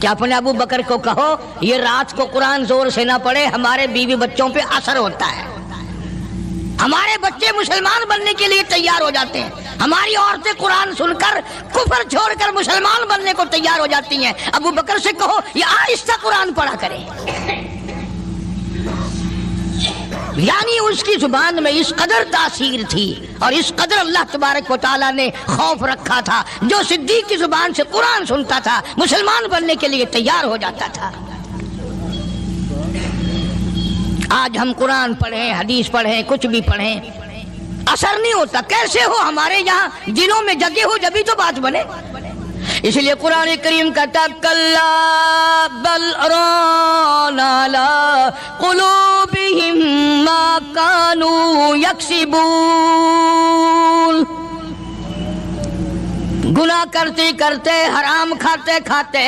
کہ اپنے ابو بکر کو کہو یہ رات کو قرآن زور سے نہ پڑھے، ہمارے بیوی بچوں پہ اثر ہوتا ہے، ہمارے بچے مسلمان بننے کے لیے تیار ہو جاتے ہیں، ہماری عورتیں قرآن سن کر کفر چھوڑ کر مسلمان بننے کو تیار ہو جاتی ہیں، ابو بکر سے کہو یہ آہستہ قرآن پڑھا کرے۔ یعنی اس کی زبان میں اس قدر تاثیر تھی اور اس قدر اللہ تبارک و تعالیٰ نے خوف رکھا تھا، جو صدیق کی زبان سے قرآن سنتا تھا مسلمان بننے کے لیے تیار ہو جاتا تھا۔ آج ہم قرآن پڑھیں، حدیث پڑھیں، کچھ بھی پڑھیں، اثر نہیں ہوتا۔ کیسے ہو؟ ہمارے یہاں دلوں میں جگہ ہو جبھی تو بات بنے۔ اس لیے قرآن کریم کہتا کلا بل ران علی قلوبہم ما کانوا یکسبون، گناہ کرتے کرتے، حرام کھاتے کھاتے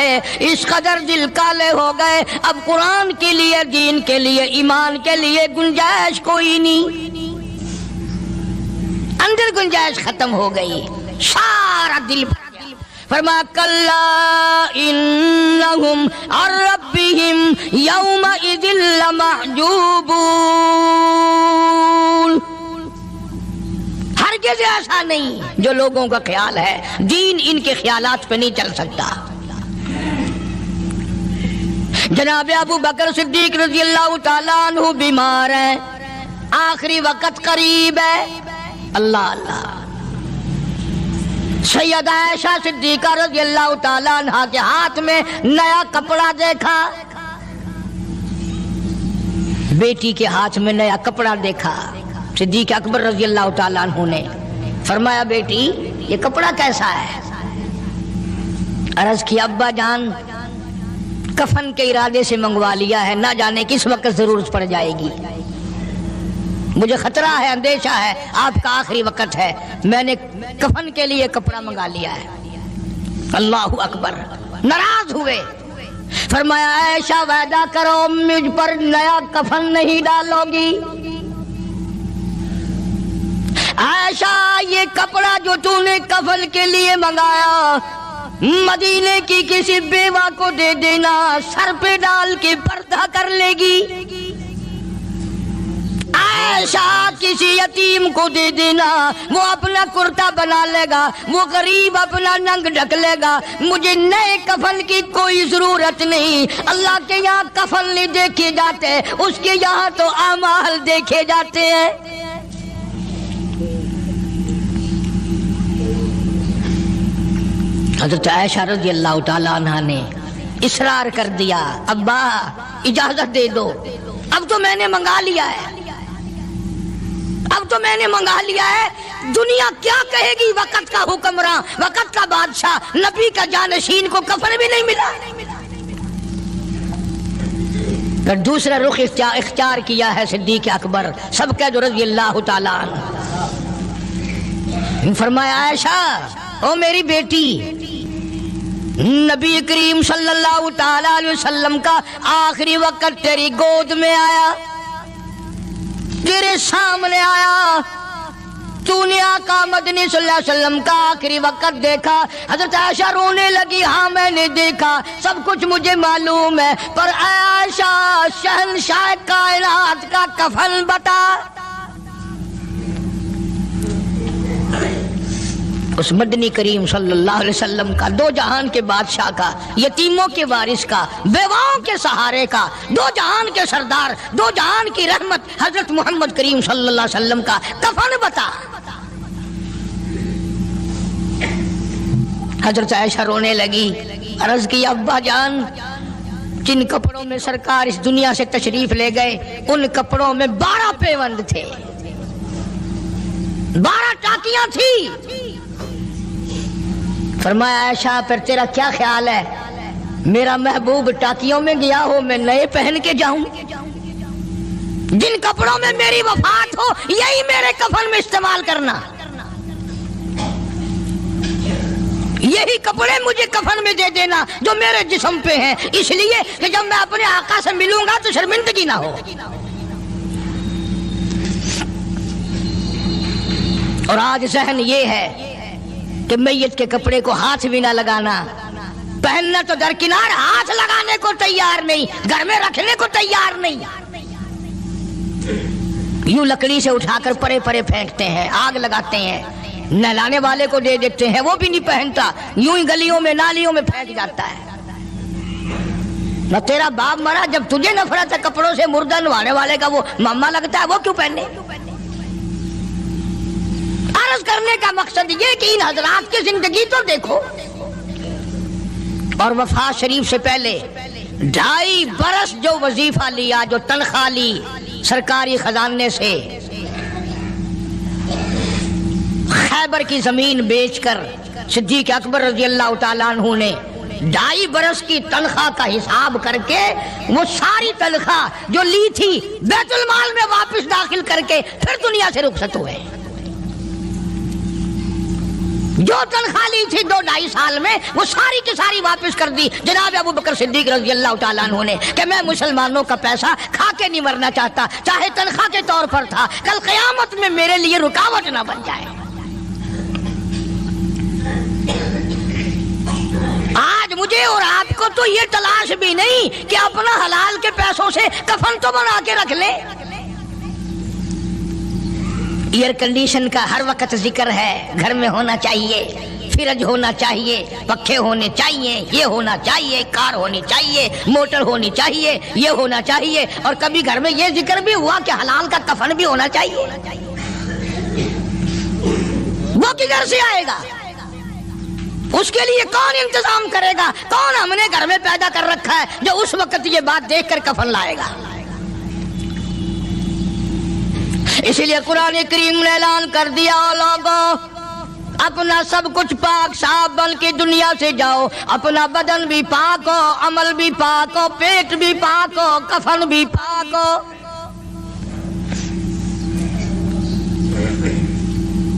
اس قدر دل کالے ہو گئے، اب قرآن کے لیے، دین کے لیے، ایمان کے لیے گنجائش کوئی نہیں، اندر گنجائش ختم ہو گئی، سارا دل بھر گیا۔ فرمایا کلا انہم عن ربہم یومئذ لمحجوبون، ہرگز ایسا نہیں جو لوگوں کا خیال ہے، دین ان کے خیالات پہ نہیں چل سکتا۔ جناب ابو بکر صدیق رضی اللہ تعالیٰ عنہ بیمار ہیں، آخری وقت قریب ہے، اللہ اللہ۔ سیدہ عائشہ صدیقہ رضی اللہ تعالیٰ عنہ کے ہاتھ میں نیا کپڑا دیکھا، بیٹی کے ہاتھ میں نیا کپڑا دیکھا، صدیق اکبر رضی اللہ تعالیٰ عنہ نے فرمایا بیٹی یہ کپڑا کیسا ہے؟ عرض کی ابا جان کفن کے ارادے سے منگوا لیا ہے، نہ جانے کس وقت ضرورت پڑ جائے گی، مجھے خطرہ ہے، اندیشہ ہے، آپ کا آخری وقت ہے، میں نے کفن کے لیے کپڑا منگا لیا ہے۔ اللہ اکبر۔ ناراض ہوئے، فرمایا عائشہ وعدہ کرو مجھ پر نیا کفن نہیں ڈالو گی۔ عائشہ یہ کپڑا جو تو نے کفن کے لیے منگایا مدینے کی کسی بیوہ کو دے دینا، سر پہ ڈال کے پردہ کر لے گی۔ عائشہ کسی یتیم کو دے دینا، وہ اپنا کرتا بنا لے گا، وہ غریب اپنا ننگ ڈھک لے گا، مجھے نئے کفن کی کوئی ضرورت نہیں۔ اللہ کے یہاں کفن نہیں دیکھے جاتے، اس کے یہاں تو اعمال دیکھے جاتے ہیں۔ حضرت عائشہ رضی اللہ تعالیٰ عنہ نے اصرار کر دیا، ابا اجازت دے دو، اب تو میں نے منگا لیا ہے، اب تو میں نے منگا لیا ہے، دنیا کیا کہے گی؟ وقت کا حکمراں، وقت کا بادشاہ، نبی کا جانشین کو کفن بھی نہیں ملا۔ پھر دوسرا رخ اختیار کیا ہے صدیق اکبر سب کا جو رضی اللہ تعالیٰ عنہ۔ فرمایا عائشہ او میری بیٹی، نبی کریم صلی اللہ تعالیٰ علیہ وسلم کا آخری وقت تیری گود میں آیا، تیرے سامنے آیا، تو نے آقا مدنی صلی اللہ علیہ وسلم کا آخری وقت دیکھا۔ حضرت عائشہ رونے لگی، ہاں میں نے دیکھا، سب کچھ مجھے معلوم ہے، پر عائشہ شہنشاہ کائنات کا کفن بتا۔ اس مدنی کریم صلی اللہ علیہ وسلم کا، دو جہان کے بادشاہ کا، یتیموں کے وارث کا، بیواؤں کے سہارے کا، دو جہان کے سردار، دو جہان کی رحمت حضرت محمد کریم صلی اللہ علیہ وسلم کا کفن بتا۔ حضرت عائشہ رونے لگی، عرض کی ابا جان جن کپڑوں میں سرکار اس دنیا سے تشریف لے گئے ان کپڑوں میں 12 پیوند تھے، 12 ٹاکیاں تھی۔ فرمایا عائشہ پھر تیرا کیا خیال ہے، میرا محبوب ٹاکیوں میں گیا ہو میں نئے پہن کے جاؤں؟ جن کپڑوں میں میری وفات ہو یہی میرے کفن میں استعمال کرنا، یہی کپڑے مجھے کفن میں دے دینا جو میرے جسم پہ ہیں، اس لیے کہ جب میں اپنے آقا سے ملوں گا تو شرمندگی نہ ہو۔ اور آج ذہن یہ ہے کہ میت کے کپڑے کو ہاتھ بھی نہ لگانا، پہننا تو درکنار، ہاتھ لگانے کو تیار نہیں، گھر میں رکھنے کو تیار نہیں، یوں لکڑی سے اٹھا کر پرے پرے پھینکتے ہیں، آگ لگاتے ہیں، نہلانے والے کو دے دیتے ہیں، وہ بھی نہیں پہنتا، یوں ہی گلیوں میں نالیوں میں پھینک جاتا ہے۔ نہ تیرا باپ مرا، جب تجھے نفرت ہے کپڑوں سے، مردہ نوانے والے کا وہ ماما لگتا ہے، وہ کیوں پہنے؟ عرض کرنے کا مقصد یہ کہ ان حضرات کی زندگی تو دیکھو، اور وفات شریف سے پہلے 2.5 برس جو وظیفہ لیا، جو تنخواہ لی سرکاری خزانے سے، خیبر کی زمین بیچ کر صدیق اکبر رضی اللہ تعالیٰ عنہ نے 2.5 برس کی تنخواہ کا حساب کر کے وہ ساری تنخواہ جو لی تھی بیت المال میں واپس داخل کر کے پھر دنیا سے رخصت ہوئے۔ جو تنخواہ لی تھی 2-2.5 سال میں وہ ساری کی ساری واپس کر دی جناب ابو بکر صدیق رضی اللہ تعالیٰ عنہ نے، کہ میں مسلمانوں کا پیسہ کھا کے نہیں مرنا چاہتا، چاہے تنخواہ کے طور پر تھا، کل قیامت میں میرے لیے رکاوٹ نہ بن جائے۔ آج مجھے اور آپ کو تو یہ تلاش بھی نہیں کہ اپنا حلال کے پیسوں سے کفن تو بنا کے رکھ لیں۔ ایئر کنڈیشن کا ہر وقت ذکر ہے، گھر میں ہونا چاہیے، فریج ہونا چاہیے، پکھے ہونے چاہیے، یہ ہونا چاہیے، کار ہونی چاہیے، موٹر ہونی چاہیے، یہ ہونا چاہیے، اور کبھی گھر میں یہ ذکر بھی ہوا کہ حلال کا کفن بھی ہونا چاہیے۔ وہ کدھر سے آئے گا؟ اس کے لیے کون انتظام کرے گا؟ کون ہم نے گھر میں پیدا کر رکھا ہے جو اس وقت یہ بات دیکھ کر کفن لائے گا؟ اسی لیے قرآن کریم نے اعلان کر دیا، لوگوں اپنا سب کچھ پاک صاف بن کے دنیا سے جاؤ، اپنا بدن بھی پاک ہو، عمل بھی پاک ہو، پیٹ بھی پاک ہو، کفن بھی پاک ہو۔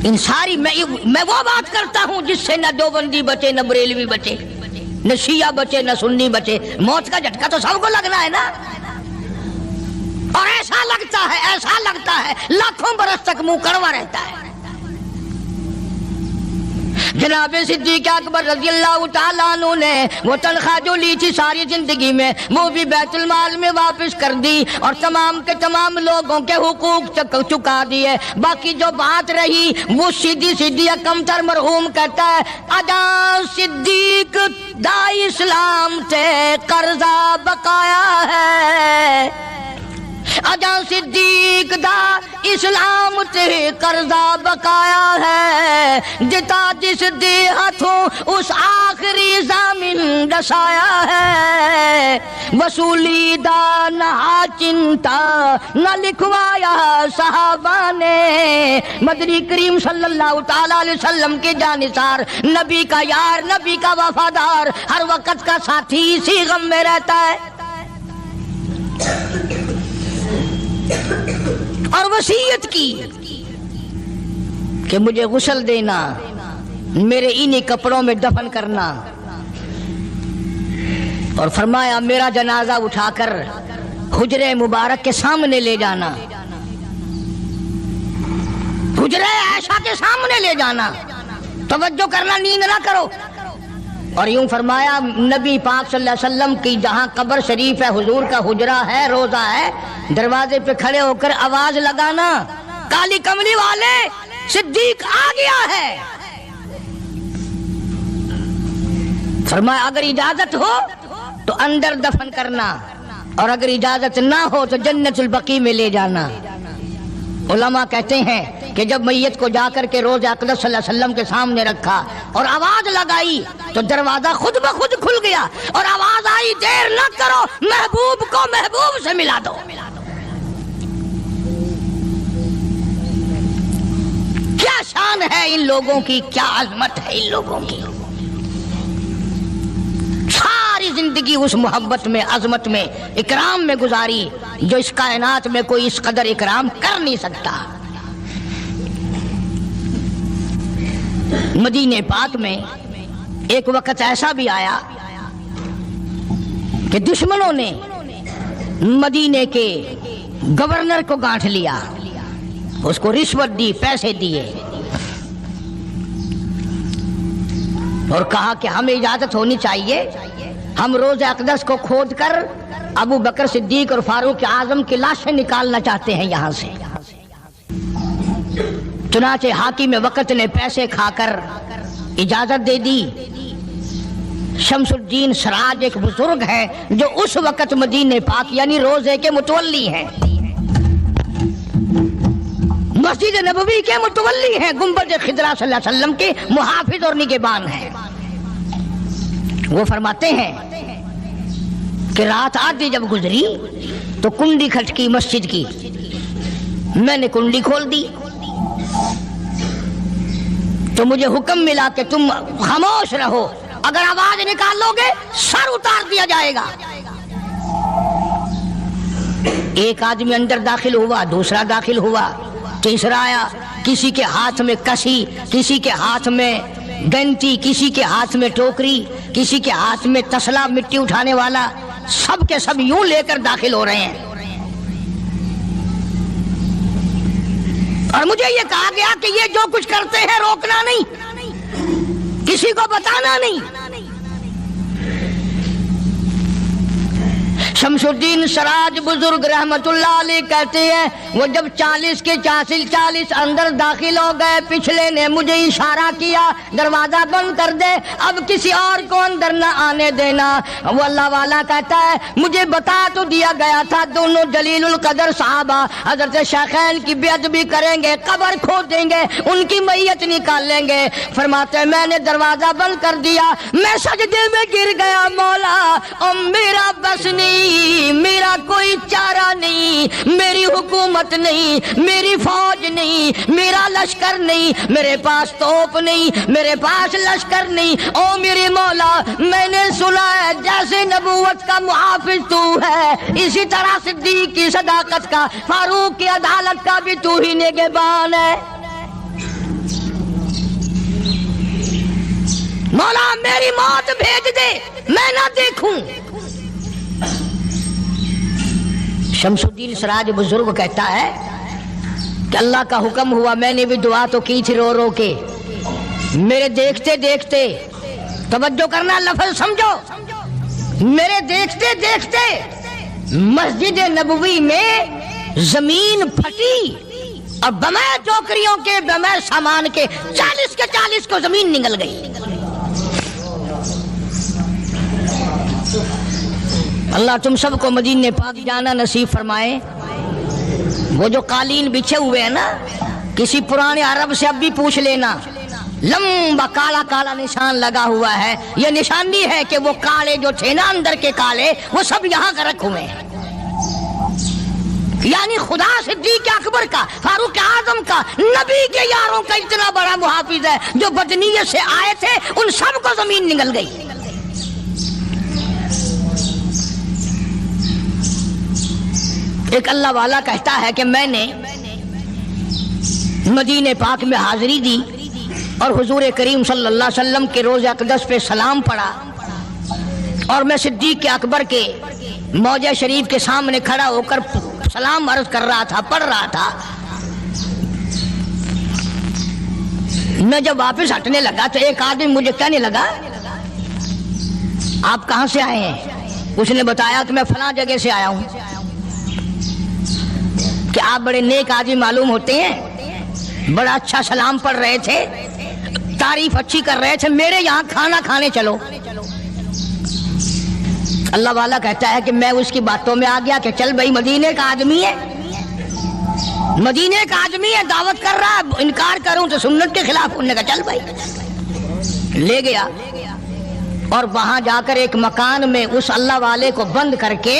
ان ساری میں وہ بات کرتا ہوں جس سے نہ دیوبندی بچے، نہ بریلوی بچے، نہ شیعہ بچے، نہ سنی بچے۔ موت کا جھٹکا تو سب کو لگنا ہے نا، اور ایسا لگتا ہے لاکھوں برس تک منہ کڑوا رہتا ہے۔ جناب صدیق اکبر رضی اللہ تعالیٰ عنہ نے وہ تنخواہ جو لی تھی ساری زندگی میں، وہ بھی بیت المال میں واپس کر دی، اور تمام کے تمام لوگوں کے حقوق چکا دیے۔ باقی جو بات رہی وہ سیدھی کمتر مرحوم کہتا ہے، ادا صدیق دا اسلام تے قرضہ بقایا ہے، اجا صدیق دا اسلام تے قرضہ بقایا ہے، جتا جس دے ہاتھوں اس آخری ضامن دسایا ہے، وصولی دا نہ چنتا نہ لکھوایا صحابہ نے، مدنی کریم صلی اللہ تعالی علیہ وسلم کے جانثار، نبی کا یار، نبی کا وفادار، ہر وقت کا ساتھی، اسی غم میں رہتا ہے۔ اور وصیت کی کہ مجھے غسل دینا، میرے انہی کپڑوں میں دفن کرنا، اور فرمایا میرا جنازہ اٹھا کر حجرے مبارک کے سامنے لے جانا، حجرے عائشہ کے سامنے لے جانا، توجہ کرنا، نیند نہ کرو۔ اور یوں فرمایا نبی پاک صلی اللہ علیہ وسلم کی جہاں قبر شریف ہے، حضور کا حجرہ ہے، روضہ ہے، دروازے پہ کھڑے ہو کر آواز لگانا، کالی کملی والے صدیق آ گیا ہے۔ فرمایا اگر اجازت ہو تو اندر دفن کرنا، اور اگر اجازت نہ ہو تو جنت البقیع میں لے جانا۔ علماء کہتے ہیں کہ جب میت کو جا کر کے روضہ اقدس صلی اللہ علیہ وسلم کے سامنے رکھا اور آواز لگائی تو دروازہ خود بخود کھل گیا، اور آواز آئی دیر نہ کرو، محبوب کو محبوب سے ملا دو۔ کیا شان ہے ان لوگوں کی، کیا عظمت ہے ان لوگوں کی، ساری زندگی اس محبت میں، عظمت میں، اکرام میں گزاری جو اس کائنات میں کوئی اس قدر اکرام کر نہیں سکتا۔ مدینہ پاک میں ایک وقت ایسا بھی آیا کہ دشمنوں نے مدینے کے گورنر کو گانٹھ لیا، اس کو رشوت دی، پیسے دیے، اور کہا کہ ہمیں اجازت ہونی چاہیے، ہم روز اقدس کو کھود کر ابو بکر صدیق اور فاروق اعظم کی لاشیں نکالنا چاہتے ہیں یہاں سے۔ چنانچہ حاکم وقت نے پیسے کھا کر اجازت دے دی۔ شمس الدین سراج ایک بزرگ ہے جو اس وقت مدینہ پاک یعنی روزے کے متولی ہیں، مسجد نبوی کے متولی ہیں، گنبد خضرا صلی اللہ علیہ وسلم کے محافظ اور نگہبان ہیں۔ وہ فرماتے ہیں کہ رات آدھی جب گزری تو کنڈی کھٹکی مسجد کی، میں نے کنڈی کھول دی تو مجھے حکم ملا کہ تم خاموش رہو، اگر آواز نکالو گے سر اتار دیا جائے گا۔ ایک آدمی اندر داخل ہوا، دوسرا داخل ہوا، تیسرا آیا، کسی کے ہاتھ میں کسی، کسی کے ہاتھ میں گنتی، کسی کے ہاتھ میں ٹوکری، کسی کے ہاتھ میں تسلا مٹی اٹھانے والا، سب کے سب یوں لے کر داخل ہو رہے ہیں۔ اور مجھے یہ کہا گیا کہ یہ جو کچھ کرتے ہیں روکنا نہیں، کسی کو بتانا نہیں۔ شمس الدین سراج بزرگ رحمت اللہ علیہ کہتے ہیں وہ جب 40 کے 40 اندر داخل ہو گئے، پچھلے نے مجھے اشارہ کیا دروازہ بند کر دے، اب کسی اور کو اندر نہ آنے دینا۔ وہ اللہ والا کہتا ہے مجھے بتا تو دیا گیا تھا دونوں جلیل القدر صحابہ حضرت شیخین کی بے ادبی کریں گے، قبر کھودیں گے، ان کی میت نکال لیں گے۔ فرماتے ہیں میں نے دروازہ بند کر دیا، میں سجدے میں گر گیا، مولا او میرا بس نہیں، میرا کوئی چارہ نہیں، میری حکومت نہیں، میری فوج نہیں، میرا لشکر نہیں، میرے پاس توپ نہیں، میرے پاس لشکر نہیں، او میرے مولا میں نے سنا ہے جیسے نبوت کا محافظ تو ہے، اسی طرح صدیق کی صداقت کا، فاروق کی عدالت کا بھی تو ہی نگہبان ہے۔ مولا میری موت بھیج دے میں نہ دیکھوں۔ شمس الدین سراج بزرگ کہتا ہے کہ اللہ کا حکم ہوا، میں نے بھی دعا تو کی تھی رو رو کے، میرے دیکھتے دیکھتے، توجہ کرنا لفظ سمجھو، میرے دیکھتے دیکھتے مسجد نبوی میں زمین پھٹی اور بغیر ٹوکریوں کے بغیر سامان کے 40 کے 40 کو زمین نگل گئی۔ اللہ تم سب کو مدینہ پاک جانا نصیب فرمائے۔ وہ جو قالین بچھے ہوئے ہیں نا، کسی پرانے عرب سے اب بھی پوچھ لینا، لمبا کالا کالا نشان لگا ہوا ہے، یہ نشانی ہے کہ وہ کالے جو تھے نا اندر کے کالے، وہ سب یہاں کا رکھ ہوئے ہیں۔ یعنی خدا صدیق اکبر کا، فاروق اعظم کا، نبی کے یاروں کا اتنا بڑا محافظ ہے، جو بدنیت سے آئے تھے ان سب کو زمین نگل گئی۔ ایک اللہ والا کہتا ہے کہ میں نے مدینہ پاک میں حاضری دی اور حضور کریم صلی اللہ علیہ وسلم کے روضہ اقدس پہ سلام پڑھا، اور میں صدیق اکبر کے موضع شریف کے سامنے کھڑا ہو کر سلام عرض کر رہا تھا، پڑھ رہا تھا۔ میں جب واپس ہٹنے لگا تو ایک آدمی مجھے کہنے لگا آپ کہاں سے آئے ہیں؟ اس نے بتایا کہ میں فلاں جگہ سے آیا ہوں۔ کہ آپ بڑے نیک آدمی معلوم ہوتے ہیں، بڑا اچھا سلام پڑھ رہے تھے، تعریف اچھی کر رہے تھے، میرے یہاں کھانا کھانے چلو۔ اللہ والا کہتا ہے کہ میں اس کی باتوں میں آ گیا کہ چل بھائی، مدینے کا آدمی ہے، مدینے کا آدمی ہے، دعوت کر رہا ہے، انکار کروں تو سنت کے خلاف، انہوں نے کہا چل بھائی، لے گیا۔ اور وہاں جا کر ایک مکان میں اس اللہ والے کو بند کر کے،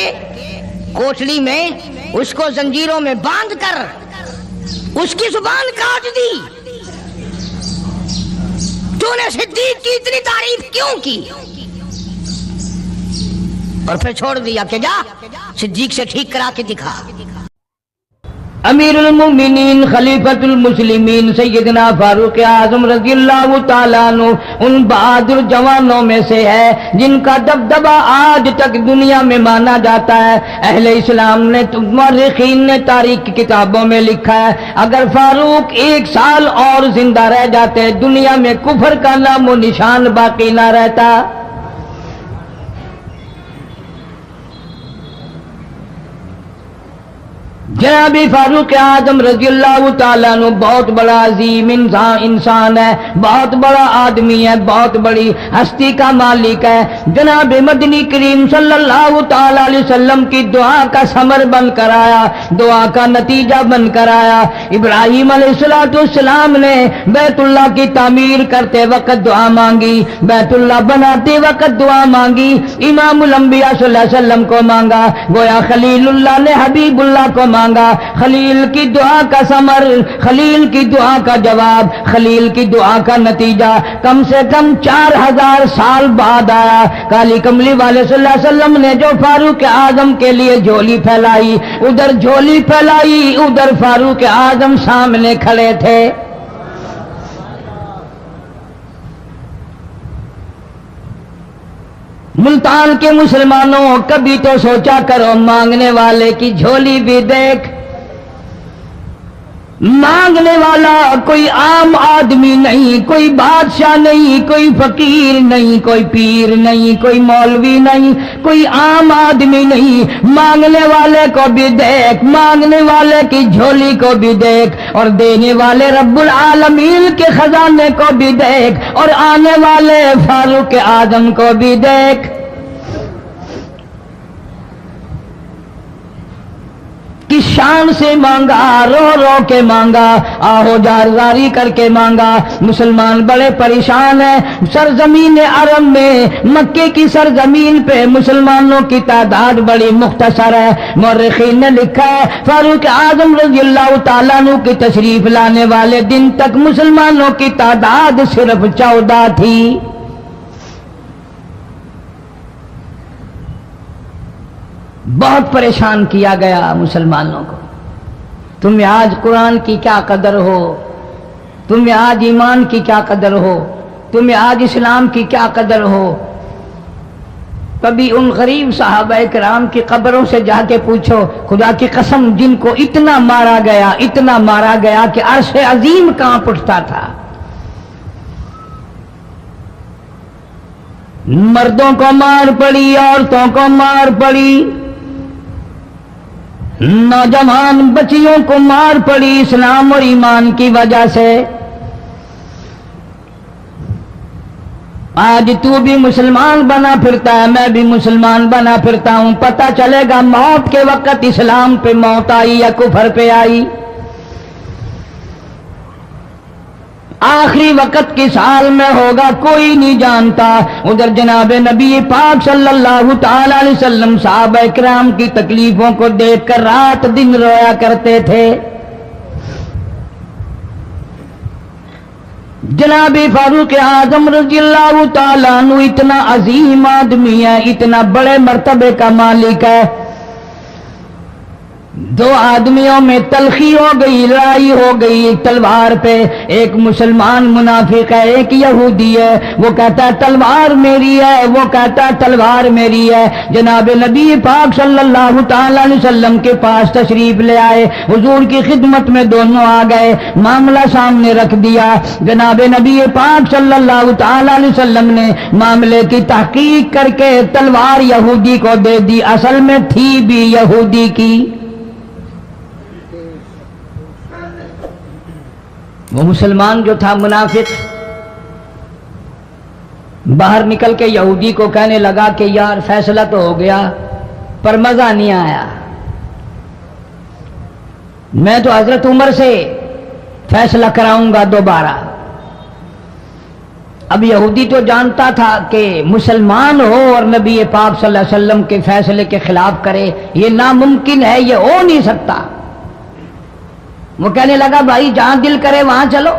کوٹلی میں اس کو زنجیروں میں باندھ کر اس کی زبان کاٹ دی۔ تو نے صدیق کی اتنی تعریف کیوں کی؟ اور پھر چھوڑ دیا کہ جا صدیق سے ٹھیک کرا کے دکھا۔ امیر المومنین خلیفۃ المسلمین سیدنا فاروق اعظم رضی اللہ تعالیٰ عنہ ان بہادر جوانوں میں سے ہے جن کا دبدبہ آج تک دنیا میں مانا جاتا ہے۔ اہل اسلام نے مورخین نے تاریخ کی کتابوں میں لکھا ہے اگر فاروق 1 سال اور زندہ رہ جاتے دنیا میں کفر کا نام و نشان باقی نہ رہتا۔ جناب فاروق اعظم رضی اللہ تعالیٰ عنہ بہت بڑا عظیم انسان ہے، بہت بڑا آدمی ہے، بہت بڑی ہستی کا مالک ہے۔ جناب مدنی کریم صلی اللہ تعالیٰ علیہ وسلم کی دعا کا ثمر بن کر آیا، دعا کا نتیجہ بن کر آیا۔ ابراہیم علیہ السلام نے بیت اللہ کی تعمیر کرتے وقت دعا مانگی، بیت اللہ بناتے وقت دعا مانگی، امام الانبیاء صلی اللہ علیہ وسلم کو مانگا، گویا خلیل اللہ نے حبیب اللہ کو مانگا۔ خلیل کی دعا کا ثمر، خلیل کی دعا کا جواب، خلیل کی دعا کا نتیجہ کم سے کم 4000 سال بعد آیا۔ کالی کملی والے صلی اللہ علیہ وسلم نے جو فاروق اعظم کے لیے جھولی پھیلائی، ادھر جھولی پھیلائی، ادھر فاروق اعظم سامنے کھڑے تھے۔ ملتان کے مسلمانوں کبھی تو سوچا کرو مانگنے والے کی جھولی بھی دیکھ۔ مانگنے والا کوئی عام آدمی نہیں، کوئی بادشاہ نہیں، کوئی فقیر نہیں، کوئی پیر نہیں، کوئی مولوی نہیں، کوئی عام آدمی نہیں۔ مانگنے والے کو بھی دیکھ، مانگنے والے کی جھولی کو بھی دیکھ، اور دینے والے رب العالمین کے خزانے کو بھی دیکھ، اور آنے والے فاروق اعظم کو بھی دیکھ۔ کس شان سے مانگا، رو رو کے مانگا، آہو جاری کر کے مانگا۔ مسلمان بڑے پریشان ہیں۔ سرزمین عرب میں، مکے کی سرزمین پہ مسلمانوں کی تعداد بڑی مختصر ہے۔ مورخین نے لکھا ہے فاروق اعظم رضی اللہ تعالیٰ عنہ کی تشریف لانے والے دن تک مسلمانوں کی تعداد صرف 14 تھی۔ بہت پریشان کیا گیا مسلمانوں کو۔ تمہیں آج قرآن کی کیا قدر ہو، تمہیں آج ایمان کی کیا قدر ہو، تمہیں آج اسلام کی کیا قدر ہو۔ کبھی ان غریب صحابہ کرام کی قبروں سے جا کے پوچھو، خدا کی قسم جن کو اتنا مارا گیا، اتنا مارا گیا کہ عرش عظیم کانپ اٹھتا تھا۔ مردوں کو مار پڑی، عورتوں کو مار پڑی، نوجوان بچیوں کو مار پڑی اسلام اور ایمان کی وجہ سے۔ آج تو بھی مسلمان بنا پھرتا ہے، میں بھی مسلمان بنا پھرتا ہوں، پتہ چلے گا موت کے وقت اسلام پہ موت آئی یا کفر پہ آئی۔ آخری وقت کس حال میں ہوگا کوئی نہیں جانتا۔ ادھر جناب نبی پاک صلی اللہ تعالی علیہ وسلم صحابہ کرام کی تکلیفوں کو دیکھ کر رات دن رویا کرتے تھے۔ جناب فاروق اعظم رضی اللہ تعالیٰ عنہ اتنا عظیم آدمی ہے، اتنا بڑے مرتبے کا مالک ہے۔ دو آدمیوں میں تلخی ہو گئی، لڑائی ہو گئی تلوار پہ۔ ایک مسلمان منافق ہے، ایک یہودی ہے۔ وہ کہتا ہے تلوار میری ہے، وہ کہتا ہے تلوار میری ہے۔ جناب نبی پاک صلی اللہ تعالی علیہ وسلم کے پاس تشریف لے آئے، حضور کی خدمت میں دونوں آ گئے، معاملہ سامنے رکھ دیا۔ جناب نبی پاک صلی اللہ تعالی علیہ وسلم نے معاملے کی تحقیق کر کے تلوار یہودی کو دے دی، اصل میں تھی بھی یہودی کی۔ وہ مسلمان جو تھا منافق باہر نکل کے یہودی کو کہنے لگا کہ یار فیصلہ تو ہو گیا پر مزہ نہیں آیا، میں تو حضرت عمر سے فیصلہ کراؤں گا دوبارہ۔ اب یہودی تو جانتا تھا کہ مسلمان ہو اور نبی پاک صلی اللہ علیہ وسلم کے فیصلے کے خلاف کرے، یہ ناممکن ہے، یہ ہو نہیں سکتا۔ وہ کہنے لگا بھائی جہاں دل کرے وہاں چلو۔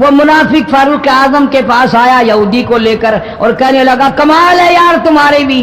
وہ منافق فاروق اعظم کے پاس آیا یہودی کو لے کر اور کہنے لگا کمال ہے یار تمہارے بھی،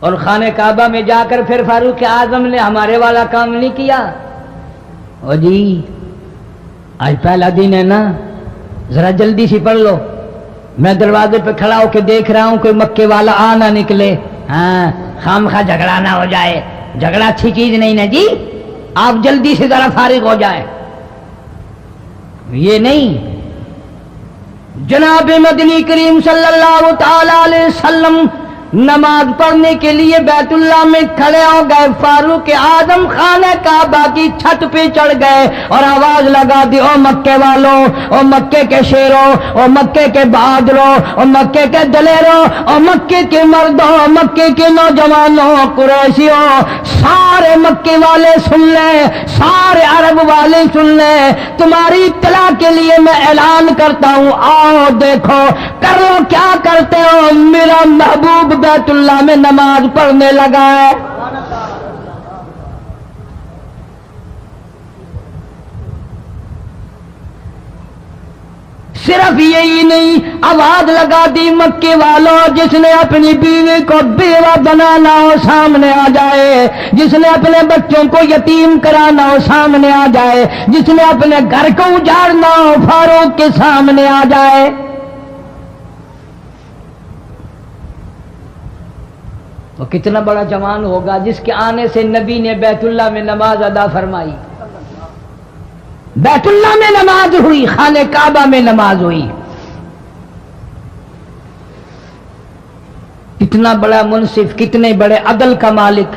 اور خانہ کعبہ میں جا کر پھر فاروق اعظم نے ہمارے والا کام نہیں کیا. او جی آج پہلا دن ہے نا، ذرا جلدی سے پڑھ لو. میں دروازے پہ کھڑا ہو کے دیکھ رہا ہوں کوئی مکے والا آ نہ نکلے. ہاں خامخواہ جھگڑا نہ ہو جائے، جھگڑا اچھی چیز نہیں نا جی، آپ جلدی سے ذرا فارغ ہو جائیں. یہ نہیں، جناب مدنی کریم صلی اللہ تعالی علیہ وسلم نماز پڑھنے کے لیے بیت اللہ میں کھڑے ہو گئے. فاروق اعظم خانہ کعبہ کی چھت پہ چڑھ گئے اور آواز لگا دی، او مکے والوں، او مکے کے شیروں، او مکے کے بہادروں، او مکے کے دلیروں، او مکے کے مردوں، مکے کے نوجوانوں، قریشیوں، سارے مکے والے سن لیں، سارے عرب والے سن لیں. تمہاری اطلاع کے لیے میں اعلان کرتا ہوں، آؤ دیکھو کر لو کیا کرتے ہو. میرا محبوب بیت اللہ میں نماز پڑھنے لگا ہے. صرف یہی نہیں، آواز لگا دی، مکے والوں جس نے اپنی بیوی کو بیوہ بنانا ہو سامنے آ جائے، جس نے اپنے بچوں کو یتیم کرانا ہو سامنے آ جائے، جس نے اپنے گھر کو اجاڑنا ہو فاروق کے سامنے آ جائے. وہ کتنا بڑا جوان ہوگا جس کے آنے سے نبی نے بیت اللہ میں نماز ادا فرمائی. بیت اللہ میں نماز ہوئی، خانہ کعبہ میں نماز ہوئی. کتنا بڑا منصف، کتنے بڑے عدل کا مالک.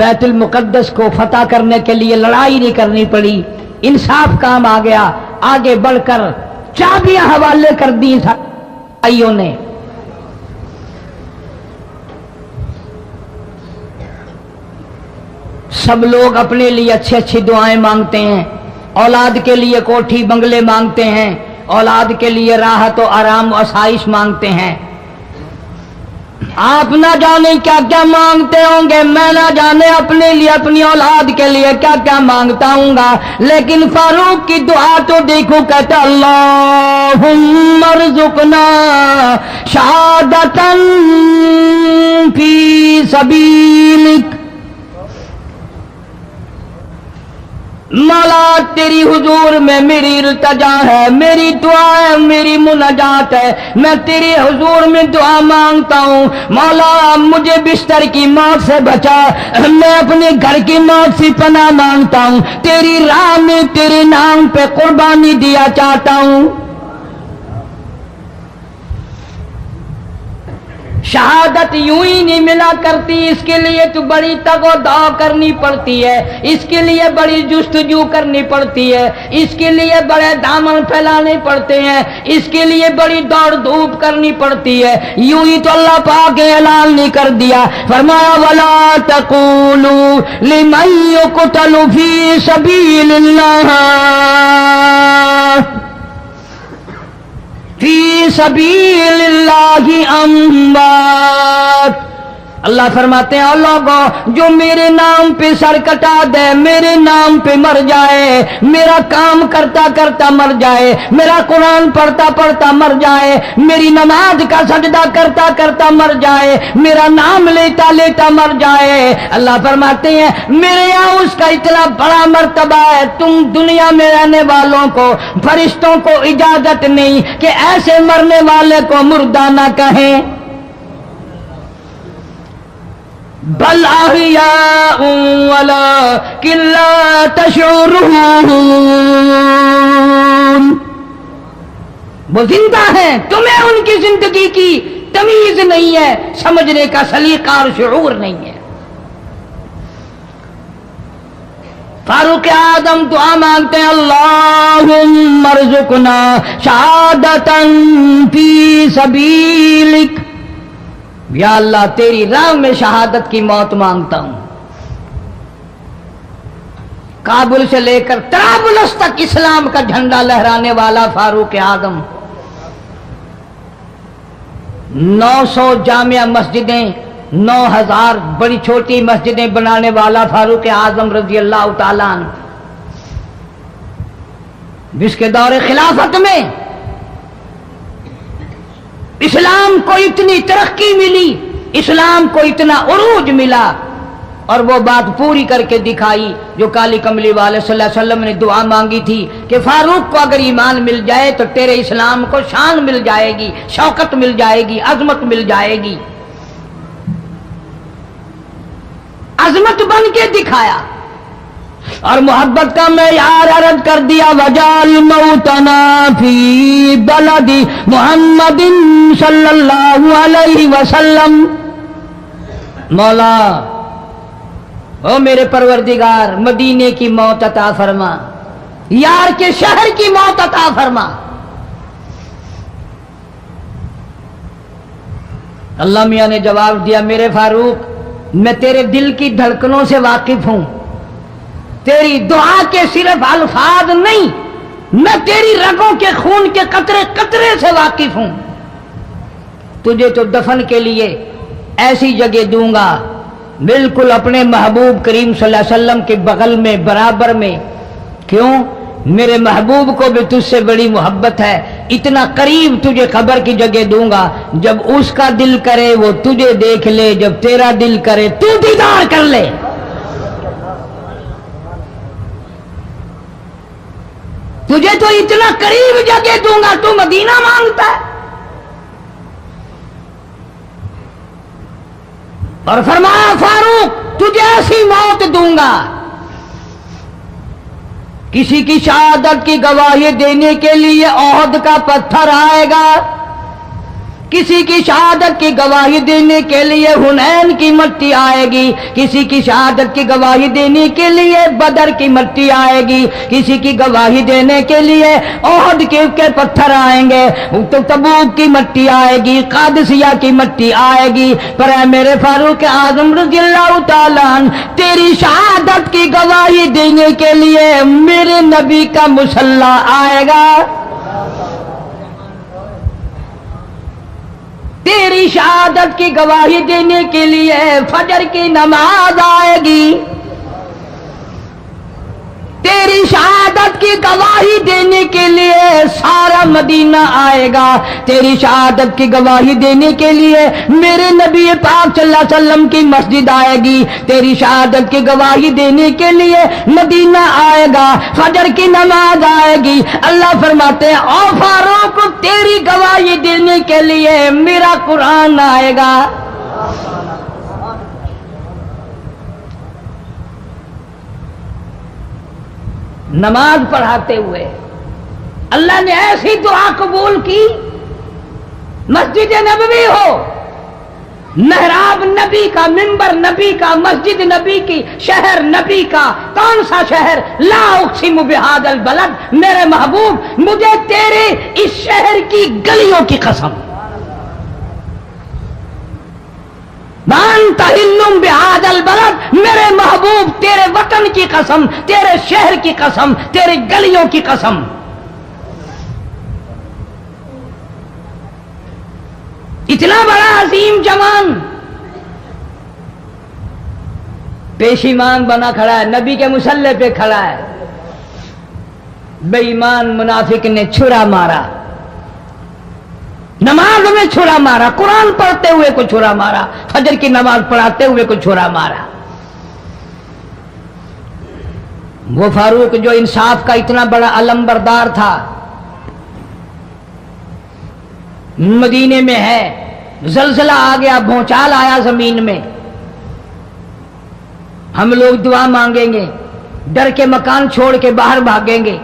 بیت المقدس کو فتح کرنے کے لیے لڑائی نہیں کرنی پڑی، انصاف کام آ گیا. آگے بڑھ کر چابیاں حوالے کر دی بھائیوں نے. سب لوگ اپنے لیے اچھی اچھی دعائیں مانگتے ہیں، اولاد کے لیے کوٹھی بنگلے مانگتے ہیں، اولاد کے لیے راحت و آرام و آسائش مانگتے ہیں. آپ نہ جانے کیا کیا مانگتے ہوں گے، میں نہ جانے اپنے لیے اپنی اولاد کے لیے کیا کیا مانگتا ہوں گا. لیکن فاروق کی دعا تو دیکھو، کہتا اللہم ارزقنا شہادتاً فی سبیلک. مولا تیری حضور میں میری التجا ہے، میری دعا ہے، میری مناجات ہے. میں تیری حضور میں دعا مانگتا ہوں، مولا مجھے بستر کی موت سے بچا، میں اپنے گھر کی موت سے پناہ مانگتا ہوں، تیری راہ میں تیرے نام پہ قربانی دیا چاہتا ہوں. شہادت یوں ہی نہیں ملا کرتی، اس کے لیے تو بڑی تگ و دو کرنی پڑتی ہے، اس کے لیے بڑی جستجو کرنی پڑتی ہے، اس کے لیے بڑے دامن پھیلانے پڑتے ہیں، اس کے لیے بڑی دوڑ دھوپ کرنی پڑتی ہے. یوں ہی تو اللہ پاک نے اعلان نہیں کر دیا، فرمایا وَلَا تَقُولُوا لِمَن يُقْتَلُ فِي سَبِيلِ اللَّهِ فی سبیل اللہ اموات. اللہ فرماتے ہیں، اور لوگوں جو میرے نام پہ سر کٹا دے، میرے نام پہ مر جائے، میرا کام کرتا کرتا مر جائے، میرا قرآن پڑھتا پڑھتا مر جائے، میری نماز کا سجدہ کرتا کرتا مر جائے، میرا نام لیتا لیتا مر جائے. اللہ فرماتے ہیں میرے یہاں اس کا اتنا بڑا مرتبہ ہے، تم دنیا میں رہنے والوں کو، فرشتوں کو اجازت نہیں کہ ایسے مرنے والے کو مردہ نہ کہیں. بل احیاء ولکن لا تشعرون. وہ زندہ ہیں، تمہیں ان کی زندگی کی تمیز نہیں ہے، سمجھنے کا سلیقہ اور شعور نہیں ہے. فاروق اعظم دعا مانگتے ہیں، اللہم ارزقنا شہادتاً فی سبیلک. یا اللہ تیری راہ میں شہادت کی موت مانگتا ہوں. کابل سے لے کر طرابلس تک اسلام کا جھنڈا لہرانے والا فاروق اعظم، 900 جامع مسجدیں، 9000 بڑی چھوٹی مسجدیں بنانے والا فاروق اعظم رضی اللہ تعالیٰ عنہ، جس کے دور خلافت میں اسلام کو اتنی ترقی ملی اسلام کو اتنا عروج ملا اور وہ بات پوری کر کے دکھائی جو کالی کملی والے صلی اللہ علیہ وسلم نے دعا مانگی تھی کہ فاروق کو اگر ایمان مل جائے تو تیرے اسلام کو شان مل جائے گی، شوکت مل جائے گی، عظمت مل جائے گی۔ عظمت بن کے دکھایا اور محبت کا معیار عرض کر دیا، وجعل موتنا فی بلد محمد صلی اللہ علیہ وسلم۔ مولا او میرے پروردگار، مدینے کی موت عطا فرما، یار کے شہر کی موت عطا فرما۔ اللہ میاں نے جواب دیا، میرے فاروق میں تیرے دل کی دھڑکنوں سے واقف ہوں، تیری دعا کے صرف الفاظ نہیں، میں تیری رگوں کے خون کے قطرے قطرے سے واقف ہوں۔ تجھے تو دفن کے لیے ایسی جگہ دوں گا بالکل اپنے محبوب کریم صلی اللہ علیہ وسلم کے بغل میں، برابر میں۔ کیوں؟ میرے محبوب کو بھی تجھ سے بڑی محبت ہے، اتنا قریب تجھے قبر کی جگہ دوں گا، جب اس کا دل کرے وہ تجھے دیکھ لے، جب تیرا دل کرے تو دیدار کر لے۔ تجھے تو اتنا قریب جگہ دوں گا، تو مدینہ مانگتا ہے۔ اور فرمایا فاروق تجھے ایسی موت دوں گا، کسی کی شہادت کی گواہی دینے کے لیے احد کا پتھر آئے گا، کسی کی شہادت کی گواہی دینے کے لیے حنین کی مٹی آئے گی، کسی کی شہادت کی گواہی دینے کے لیے بدر کی مٹی آئے گی، کسی کی گواہی دینے کے لیے احد کے پتھر آئیں گے، تو تبوک کی مٹی آئے گی، قادسیہ کی مٹی آئے گی، پر اے میرے فاروق اعظم رضی اللہ تعالیٰ عنہ، تیری شہادت کی گواہی دینے کے لیے میرے نبی کا مصلی آئے گا، تیری شہادت کی گواہی دینے کے لیے فجر کی نماز آئے گی، تیری شہادت کی گواہی دینے کے لیے سارا مدینہ آئے گا، تیری شہادت کی گواہی دینے کے لیے میرے نبی پاک صلی اللہ علیہ وسلم کی مسجد آئے گی، تیری شہادت کی گواہی دینے کے لیے مدینہ آئے گا، فجر کی نماز آئے گی۔ اللہ فرماتے ہیں او فاروق تیری گواہی دینے کے لیے میرا قرآن آئے گا۔ نماز پڑھاتے ہوئے اللہ نے ایسی دعا قبول کی، مسجد نبوی ہو، محراب نبی کا، منبر نبی کا، مسجد نبی کی، شہر نبی کا، کون سا شہر؟ لا اقسم بہذا البلد، میرے محبوب مجھے تیرے اس شہر کی گلیوں کی قسم، وَأَنْتَ حِلٌّ بِهَذَا الْبَلَدِ، میرے محبوب تیرے وطن کی قسم، تیرے شہر کی قسم، تیرے گلیوں کی قسم۔ اتنا بڑا عظیم جوان پیشیمان بنا کھڑا ہے، نبی کے مصلی پہ کھڑا ہے، بے ایمان منافق نے چھرا مارا، نماز میں چھرا مارا، قرآن پڑھتے ہوئے کو چھرا مارا، فجر کی نماز پڑھاتے ہوئے کو چھرا مارا۔ وہ فاروق جو انصاف کا اتنا بڑا علم بردار تھا، مدینے میں ہے، زلزلہ آ گیا، بھونچال آیا زمین میں، ہم لوگ دعا مانگیں گے، ڈر کے مکان چھوڑ کے باہر بھاگیں گے،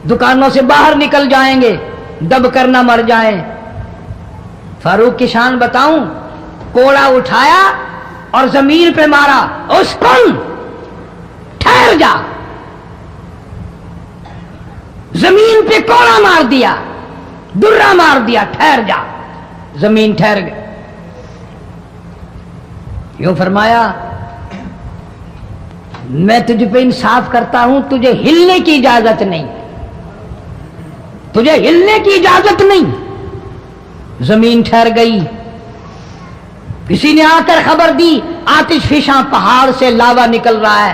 دکانوں سے باہر نکل جائیں گے، دب کر نہ مر جائیں۔ فاروق کی شان بتاؤں، کوڑا اٹھایا اور زمین پہ مارا، اسکن ٹھہر جا، زمین پہ کوڑا مار دیا، درہ مار دیا، ٹھہر جا، زمین ٹھہر گئی۔ یوں فرمایا میں تجھ پہ انصاف کرتا ہوں، تجھے ہلنے کی اجازت نہیں، تجھے ہلنے کی اجازت نہیں۔ زمین ٹھہر گئی۔ کسی نے آ کر خبر دی آتش فشاں پہاڑ سے لاوا نکل رہا ہے،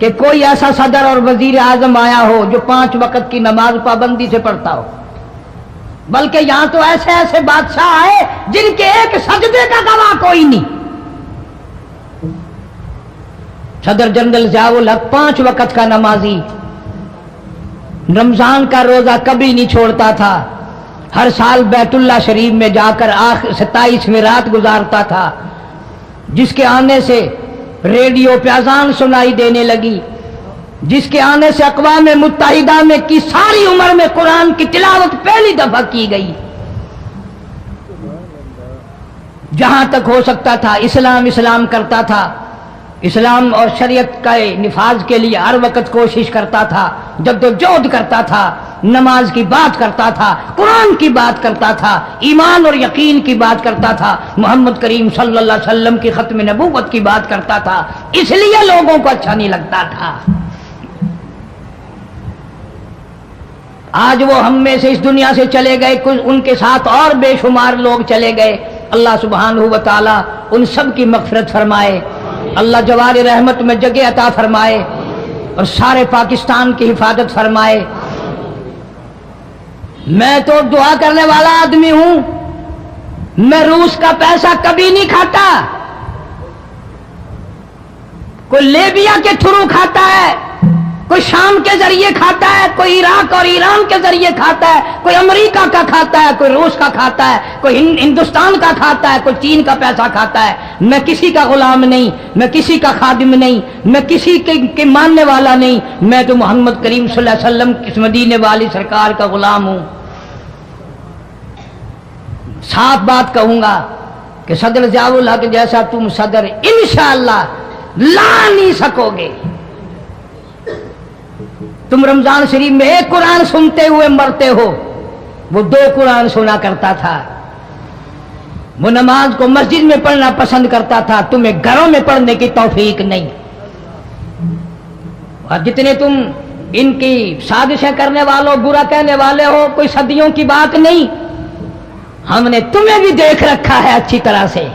کہ کوئی ایسا صدر اور وزیر اعظم آیا ہو جو 5 وقت کی نماز پابندی سے پڑھتا ہو، بلکہ یہاں تو ایسے ایسے بادشاہ آئے جن کے ایک سجدے کا گواہ کوئی نہیں۔ صدر جنرل ضیاء الحق 5 وقت کا نمازی، رمضان کا روزہ کبھی نہیں چھوڑتا تھا، ہر سال بیت اللہ شریف میں جا کر 27ویں رات گزارتا تھا، جس کے آنے سے ریڈیو پہ اذان سنائی دینے لگی، جس کے آنے سے اقوام متحدہ میں کی ساری عمر میں قرآن کی تلاوت پہلی دفعہ کی گئی۔ جہاں تک ہو سکتا تھا اسلام کرتا تھا، اسلام اور شریعت کا نفاذ کے لیے ہر وقت کوشش کرتا تھا، جدوجہد کرتا تھا، نماز کی بات کرتا تھا، قرآن کی بات کرتا تھا، ایمان اور یقین کی بات کرتا تھا، محمد کریم صلی اللہ علیہ وسلم کی ختم نبوت کی بات کرتا تھا، اس لیے لوگوں کو اچھا نہیں لگتا تھا۔ آج وہ ہم میں سے اس دنیا سے چلے گئے، کچھ ان کے ساتھ اور بے شمار لوگ چلے گئے، اللہ سبحانہ و تعالی ان سب کی مغفرت فرمائے، اللہ جوار رحمت میں جگہ عطا فرمائے اور سارے پاکستان کی حفاظت فرمائے۔ میں تو دعا کرنے والا آدمی ہوں، میں روس کا پیسہ کبھی نہیں کھاتا، کوئی لیبیا کے تھرو کھاتا ہے، کوئی شام کے ذریعے کھاتا ہے، کوئی عراق اور ایران کے ذریعے کھاتا ہے، کوئی امریکہ کا کھاتا ہے، کوئی روس کا کھاتا ہے، کوئی ہندوستان کا کھاتا ہے، کوئی چین کا پیسہ کھاتا ہے۔ میں کسی کا غلام نہیں، میں کسی کا خادم نہیں، میں کسی کے ماننے والا نہیں، میں تو محمد کریم صلی اللہ علیہ وسلم اس مدینے والی سرکار کا غلام ہوں۔ صاف بات کہوں گا کہ صدر ضیاء الحق جیسا تم صدر انشاءاللہ لا نہیں سکو گے۔ تم رمضان شریف میں ایک قرآن سنتے ہوئے مرتے ہو، وہ 2 قرآن سنا کرتا تھا، وہ نماز کو مسجد میں پڑھنا پسند کرتا تھا، تمہیں گھروں میں پڑھنے کی توفیق نہیں۔ اور جتنے تم ان کی سازشیں کرنے والوں، برا کہنے والے ہو، کوئی صدیوں کی بات نہیں، ہم نے تمہیں بھی دیکھ رکھا ہے اچھی طرح سے،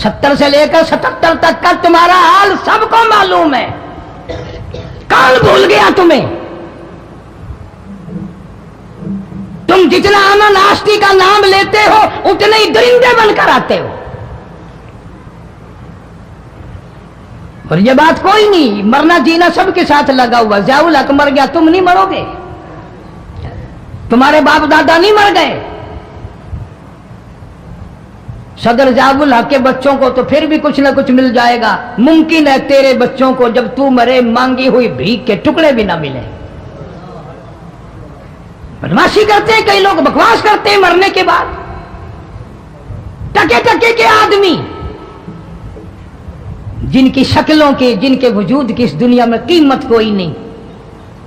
70 سے لے کر 77 تک کا تمہارا حال سب کو معلوم ہے، کون بھول گیا تمہیں؟ تم جتنا امن آشتی کا نام لیتے ہو اتنے ہی درندے بن کر آتے ہو، اور یہ بات کوئی نہیں، مرنا جینا سب کے ساتھ لگا ہوا۔ ضیاء الحق مر گیا، تم نہیں مرو گے، تمہارے باپ دادا نہیں مر گئے۔ صدر ضیاء الحق کے بچوں کو تو پھر بھی کچھ نہ کچھ مل جائے گا، ممکن ہے تیرے بچوں کو جب تو مرے مانگی ہوئی بھیک کے ٹکڑے بھی نہ ملے۔ بدماشی کرتے ہیں کئی لوگ، بکواس کرتے ہیں مرنے کے بعد، ٹکے ٹکے کے آدمی جن کی شکلوں کی، جن کے وجود کی اس دنیا میں قیمت کوئی نہیں،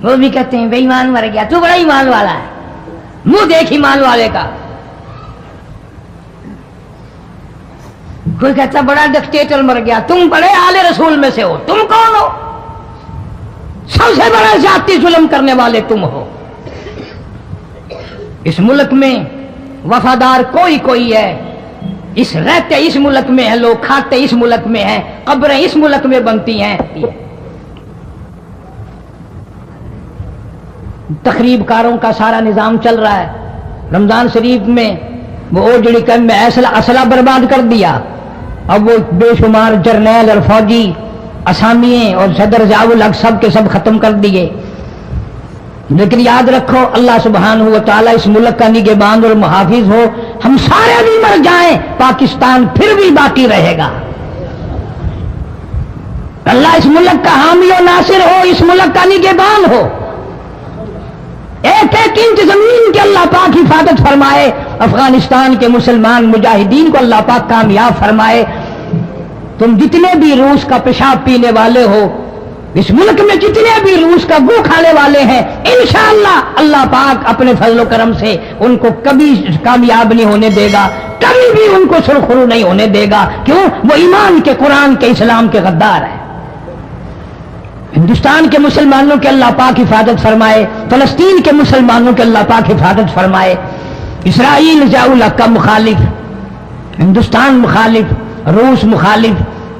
وہ بھی کہتے ہیں بے ایمان مر گیا، تو بڑا ایمان والا ہے، منہ دیکھ ایمان والے کا۔ کوئی کہتا بڑا ڈکٹیٹر مر گیا، تم بڑے آل رسول میں سے ہو، تم کون ہو؟ سب سے بڑا ذاتی ظلم کرنے والے تم ہو۔ اس ملک میں وفادار کوئی ہے، اس رہتے اس ملک میں ہیں لوگ، کھاتے اس ملک میں ہیں، قبریں اس ملک میں بنتی ہیں۔ تقریب کاروں کا سارا نظام چل رہا ہے، رمضان شریف میں وہ اوجڑی کم میں اسلحہ برباد کر دیا، اب وہ بے شمار جرنیل اور فوجی اسامیے اور صدر ضیاء الحق سب کے سب ختم کر دیے۔ لیکن یاد رکھو اللہ سبحانہ و تعالیٰ اس ملک کا نگہبان اور محافظ ہو، ہم سارے بھی مر جائیں پاکستان پھر بھی باقی رہے گا۔ اللہ اس ملک کا حامی و ناصر ہو، اس ملک کا نگہبان ہو، ایک ایک انچ زمین کے اللہ پاک حفاظت فرمائے، افغانستان کے مسلمان مجاہدین کو اللہ پاک کامیاب فرمائے۔ تم جتنے بھی روس کا پیشاب پینے والے ہو، اس ملک میں جتنے بھی روس کا گو کھانے والے ہیں، انشاءاللہ اللہ پاک اپنے فضل و کرم سے ان کو کبھی کامیاب نہیں ہونے دے گا، کبھی بھی ان کو سرخرو نہیں ہونے دے گا۔ کیوں؟ وہ ایمان کے، قرآن کے، اسلام کے غدار ہیں۔ ہندوستان کے مسلمانوں کے اللہ پاک حفاظت فرمائے، فلسطین کے مسلمانوں کے اللہ پاک حفاظت فرمائے۔ اسرائیل ضیاء الحق کا مخالف، ہندوستان مخالف، روس مخالف،